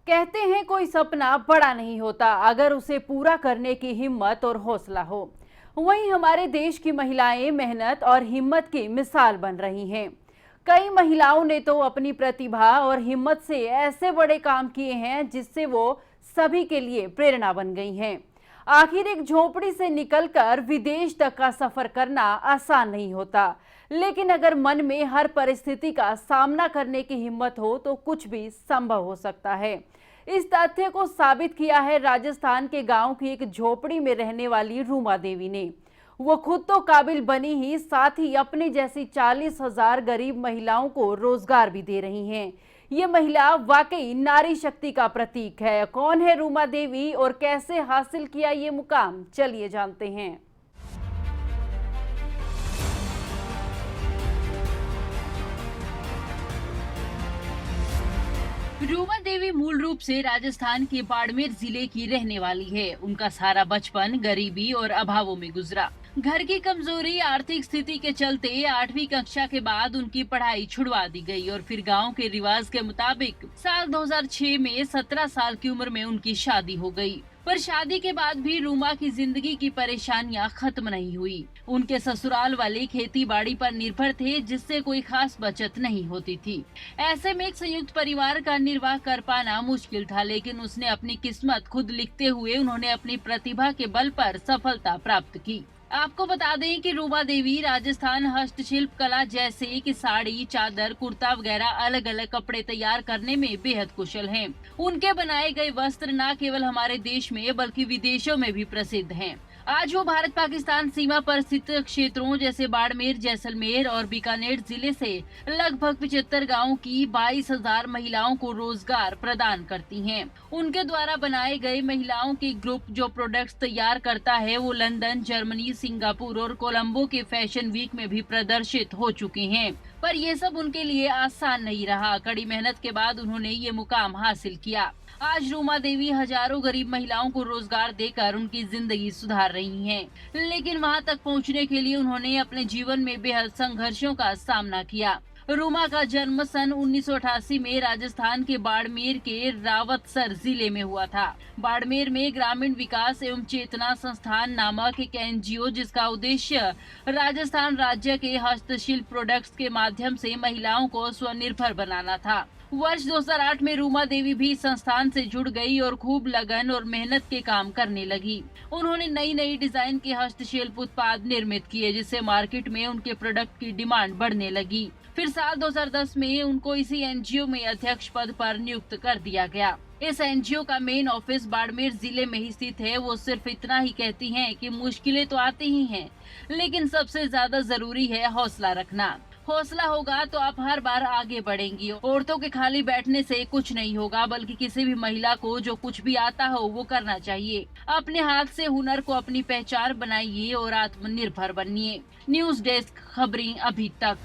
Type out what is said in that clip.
कहते हैं कोई सपना बड़ा नहीं होता अगर उसे पूरा करने की हिम्मत और हौसला हो। वहीं हमारे देश की महिलाएं मेहनत और हिम्मत की मिसाल बन रही हैं। कई महिलाओं ने तो अपनी प्रतिभा और हिम्मत से ऐसे बड़े काम किए हैं जिससे वो सभी के लिए प्रेरणा बन गई हैं। आखिर एक झोपड़ी से निकलकर विदेश तक का सफर करना आसान नहीं होता, लेकिन अगर मन में हर परिस्थिति का सामना करने की हिम्मत हो तो कुछ भी संभव हो सकता है। इस तथ्य को साबित किया है राजस्थान के गांव की एक झोपड़ी में रहने वाली रूमा देवी ने। वो खुद तो काबिल बनी ही, साथ ही अपने जैसी 40,000 गरीब महिलाओं को रोजगार भी दे रही हैं। ये महिला वाकई नारी शक्ति का प्रतीक है। कौन है रूमा देवी और कैसे हासिल किया ये मुकाम, चलिए जानते हैं। रूमा देवी मूल रूप से राजस्थान के बाड़मेर जिले की रहने वाली है। उनका सारा बचपन गरीबी और अभावों में गुजरा। घर की कमजोरी आर्थिक स्थिति के चलते 8वीं कक्षा के बाद उनकी पढ़ाई छुड़वा दी गई और फिर गांव के रिवाज के मुताबिक साल 2006 में 17 साल की उम्र में उनकी शादी हो गई। पर शादी के बाद भी रूमा की जिंदगी की परेशानियां खत्म नहीं हुई। उनके ससुराल वाले खेती बाड़ी पर निर्भर थे, जिससे कोई खास बचत नहीं होती थी। ऐसे में एक संयुक्त परिवार का निर्वाह कर पाना मुश्किल था, लेकिन उसने अपनी किस्मत खुद लिखते हुए उन्होंने अपनी प्रतिभा के बल पर सफलता प्राप्त की। आपको बता दें कि रूमा देवी राजस्थान हस्तशिल्प कला जैसे कि साड़ी, चादर, कुर्ता वगैरह अलग अलग कपड़े तैयार करने में बेहद कुशल हैं। उनके बनाए गए वस्त्र न केवल हमारे देश में बल्कि विदेशों में भी प्रसिद्ध हैं। आज वो भारत पाकिस्तान सीमा पर स्थित क्षेत्रों जैसे बाड़मेर, जैसलमेर और बीकानेर जिले से लगभग 75 गाँव की 22,000 महिलाओं को रोजगार प्रदान करती हैं। उनके द्वारा बनाए गए महिलाओं के ग्रुप जो प्रोडक्ट्स तैयार करता है वो लंदन, जर्मनी, सिंगापुर और कोलंबो के फैशन वीक में भी प्रदर्शित हो चुके हैं। पर ये सब उनके लिए आसान नहीं रहा। कड़ी मेहनत के बाद उन्होंने ये मुकाम हासिल किया। आज रूमा देवी हजारों गरीब महिलाओं को रोजगार देकर उनकी जिंदगी सुधार रही हैं। लेकिन वहां तक पहुंचने के लिए उन्होंने अपने जीवन में बेहद संघर्षों का सामना किया। रूमा का जन्म सन 1988 में राजस्थान के बाड़मेर के रावतसर जिले में हुआ था। बाड़मेर में ग्रामीण विकास एवं चेतना संस्थान नामक एक एनजीओ, जिसका उद्देश्य राजस्थान राज्य के हस्तशिल्प प्रोडक्ट्स के माध्यम से महिलाओं को स्वनिर्भर बनाना था। वर्ष 2008 में रूमा देवी भी संस्थान से जुड़ गई और खूब लगन और मेहनत के काम करने लगी। उन्होंने नई नई डिजाइन के हस्तशिल्प उत्पाद निर्मित किए, जिससे मार्केट में उनके प्रोडक्ट की डिमांड बढ़ने लगी। फिर साल 2010 में उनको इसी एनजीओ में अध्यक्ष पद पर नियुक्त कर दिया गया। इस एनजीओ का मेन ऑफिस बाड़मेर जिले में ही स्थित है। वो सिर्फ इतना ही कहती हैं कि मुश्किलें तो आती ही हैं, लेकिन सबसे ज्यादा जरूरी है हौसला रखना। हौसला होगा तो आप हर बार आगे बढ़ेंगी। औरतों के खाली बैठने से कुछ नहीं होगा, बल्कि किसी भी महिला को जो कुछ भी आता हो वो करना चाहिए। अपने हाथ से हुनर को अपनी पहचान बनाइए और आत्मनिर्भर बनिए। न्यूज डेस्क, खबरें अभी तक।